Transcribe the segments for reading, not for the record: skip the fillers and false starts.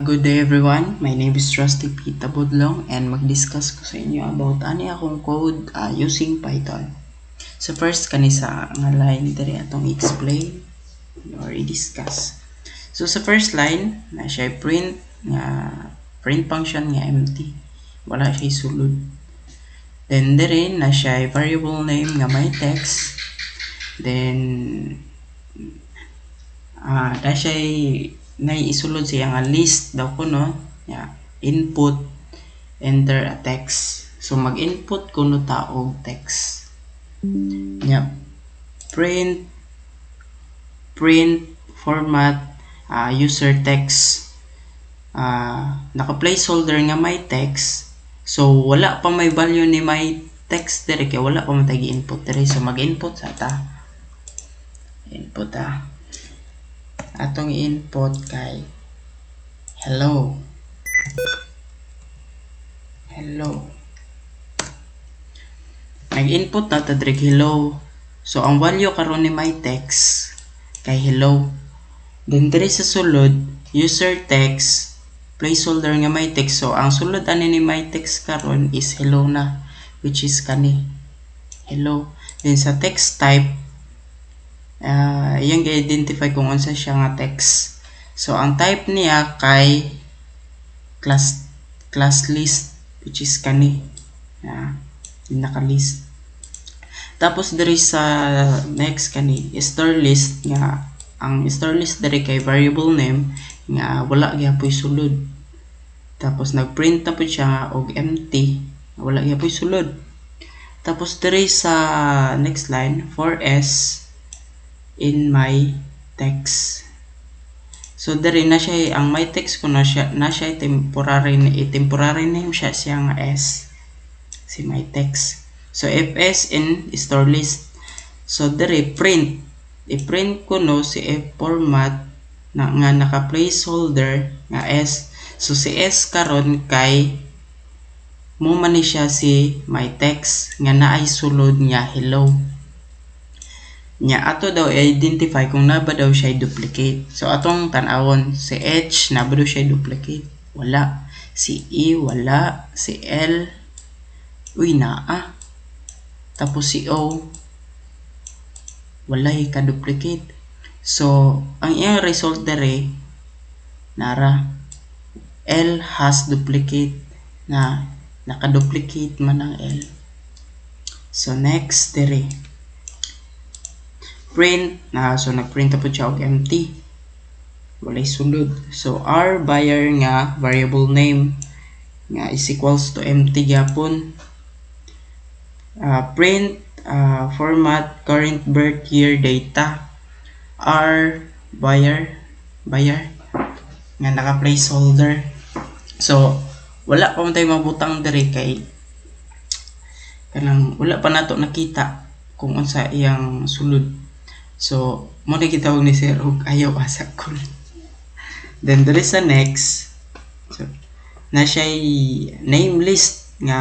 Good day everyone, my name is Rusty P. Tabudlong and mag-discuss ko sa inyo about ani akong code using Python. So first kanisa nga line diri atong explain or i-discuss. So sa first line na siya print function nga empty. Wala siya sulod. Then diri na siya variable name nga may text. Then na siya isulod siya nga list daw kuno input enter a text. So mag-input kuno ta og text. Print format user text. Naka placeholder nga may text. So wala pa may value ni may text dire kay wala pa man input dire. So mag-input sa ta. Input atong input kay hello. Nag-input na ta direct hello. So ang value karon ni my text kay hello. Then dire sa sulod user text placeholder nga may text. So ang sulod ani ni my text karon is hello na, which is kani hello. Then sa text type iyang i-identify kung unsa siya nga text. So ang type niya kay class list, which is kani naka-list. Tapos diri sa next kani star list nga ang star list diri kay variable name nga wala gyapon sulod. Tapos nagprint na po siya og empty, wala gyapon sulod. Tapos diri sa next line 4s in my text. So diri na siya ang my text ko na siya temporary name siya nga s si my text. So fs in store list. So diri i-print ko no si f format nga naka placeholder nga s. So si s karon kay mo man ni siya si my text nga naay sulod nga hello. Ato daw identify kung na ba daw siya duplicate. So atong tan-awon si H na ba daw siya duplicate? Wala. Si E wala. Si L naa. Tapos si O wala ka duplicate. So ang iyang result dere nara L has duplicate na naka-duplicate man ang L. So next dere print so nagprint po siya og empty, walay sulod. So our buyer nga variable name nga is equals to empty gyapon. Print format current birth year data. Our buyer nga naka placeholder. So wala pa man tayo mabutang diri kay kanang wala pa nato nakita kung unsa iyang sulod. So, mo na gitawag ni sir og ayaw asa ko. Then there is a next. So, na siya name list nga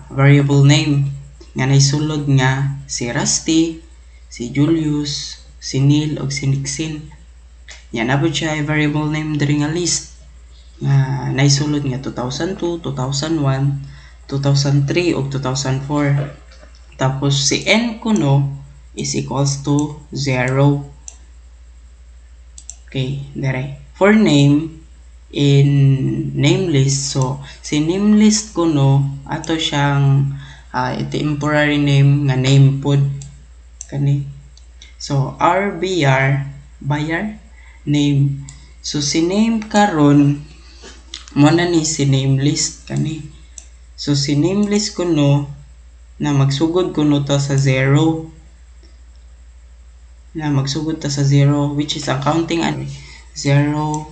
variable name nga naisulod nga si Rusty, si Julius, si Neil ug si Nixin. Yan na po siya variable name diri nga list nga naisulod nga 2002, 2001, 2003 ug 2004. Tapos si N kuno is equals to 0. Okay, dire. For name in name list, so si name list ko no ato siyang temporary name nga name pod kani. So our buyer name. So si name karon mo na ni si name list kani. So si name list ko no na magsugod ko no ta sa 0. Na magsugod ta sa 0, which is ang counting 0,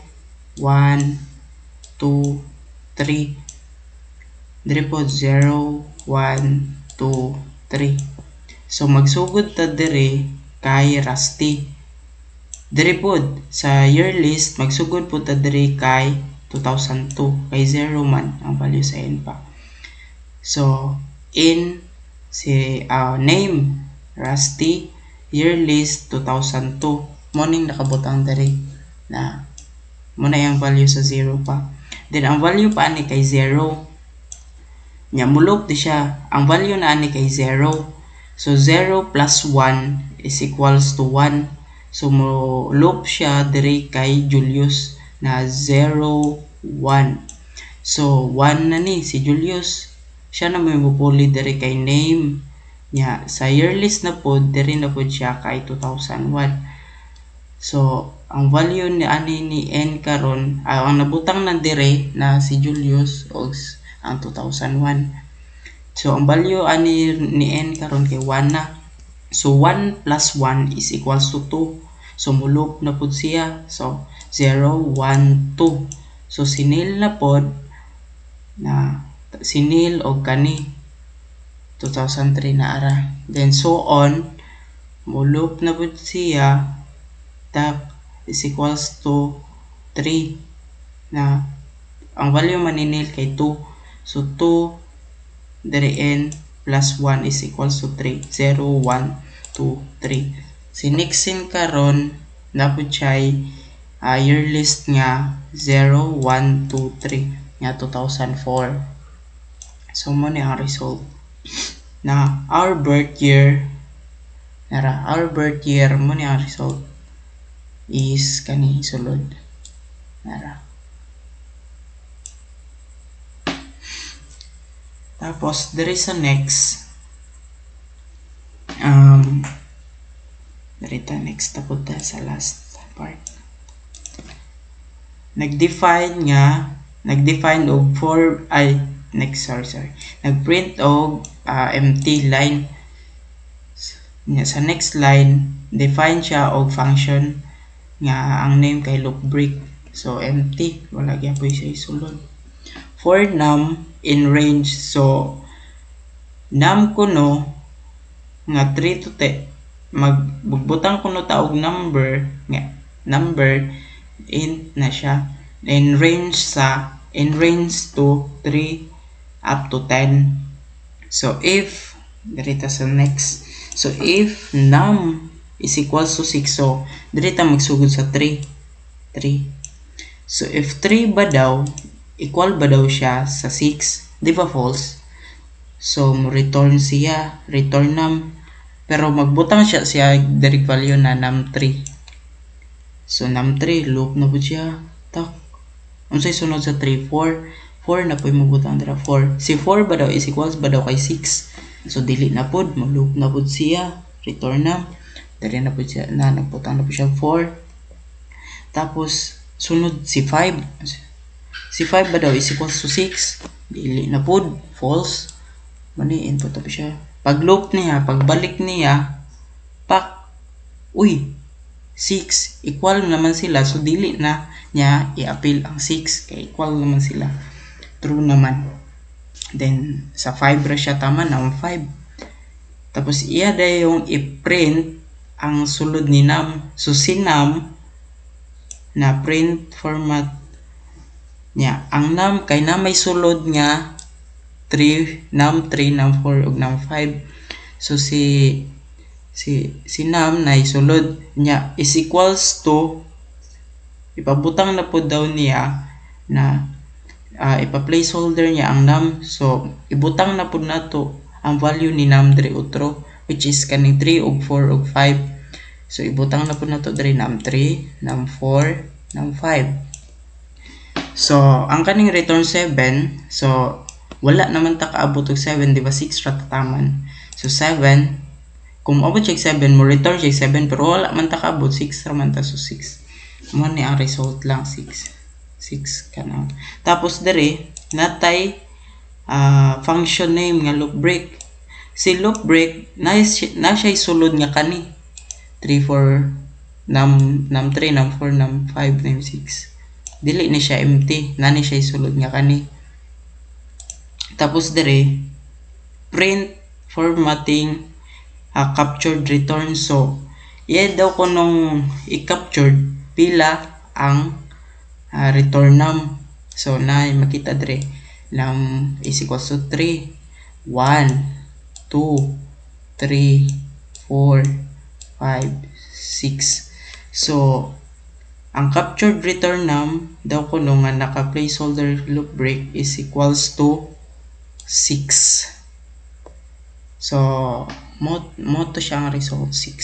1, 2, 3. Dire po 0, 1, 2, 3. So magsugod ta dire kay Rusty. Dire po sa year list magsugod po ta dire kay 2002 kay 0 man ang value sa n pa. So in si name Rusty, year list 2002. Morning nakabutang diri na muna yung value sa 0 pa. Then ang value pa ani kay 0. Nya mulop di siya. Ang value na ani kay 0. So 0 plus 1 is equals to 1. So mulop siya diri kay Julius na 0 1. So 1 na ni si Julius. Siya na may mupuli diri kay name nya sa year list na pod diri na pod siya kay 2001. So ang value ni ani ni n karon ang nabutang na dire na si Julius og ang 2001. So ang value ani ni n karon kay 1 na. So 1 plus 1 is equals to 2. So mulop na pod siya. So 0 1 2. So sinil na pod na sinil og kani 2003 na ara. Then so on mulop na pod siya tap is equals to 3 na ang value maninil kay 2. So 2 dari n plus 1 is equals to 3. 0 1 2 3. Si Nixon karon napod siya year list nga 0 1 2 3 nga 2004. So mo ni ang result na our birth year mo ni ang result is kani sulod nara. Tapos there is a next next tapos ta sa last part. Nag-define og nagprint og empty line. Sa next line define siya og function nga ang name kay loop break. So empty, wala gyapon siya isulod. For num in range, so num kuno nga 3 to 10 magbutang kuno ta og number int na siya in range to 3 up to 10. So if dirita sa next, so if num is equals to 6, so dirita magsugod sa 3. So if 3 ba daw equal ba daw siya sa 6, di ba false? So mo return num, pero magbutang siya direct value na num3. So num3 loop na po siya tak unsay sunod sa 3 4 na po mabutang dira 4. Si 4 ba daw is equals ba daw kay 6, so dili na pod mo loop na pod siya return num diri na po siya na nagbutang na po siya 4. Tapos sunod si 5 ba daw is equals to 6, dili na pod false, mani input na po siya. Pag loop niya, pagbalik niya pak uy 6 equal naman sila, so dili na niya i-appeal ang 6 kay equal naman sila, true naman. Then sa 5 ra siya tama na 5. Tapos iya day yung i-print ang sulod ni num. So si num na print format niya ang num kay na may sulod nga 3 num3 num4 ug num5. So si num na isulod niya is equals to ipabutang na po daw niya na ipa-placeholder niya ang num. So ibutang na po nato ang value ni num diri utro, which is kaning 3 ug 4 ug 5. So ibutang na po nato diri num3 num4 num5. So ang kaning return 7, so wala naman ta kaabot og 7, di ba 6 ra tataman. So 7 kung abot siya 7 mo return siya 7, pero wala man ta kaabot 6 ra man ta, so 6 mo ni ang result lang 6 kanang. Tapos dere natay function name nga loop break. Si loop break na siya sulod nga kani 3 4 num3 num4 num5 num6, dili ni siya empty, nani siya isulod nga kani. Tapos dere print formatting captured return. So iya daw ko nung i-captured pila ang return num. So na makita dere num is equals to 3 1 2 3 4 5 6. So ang captured return num daw kuno nga naka placeholder loop break is equals to 6. So mo to siya ang result 6.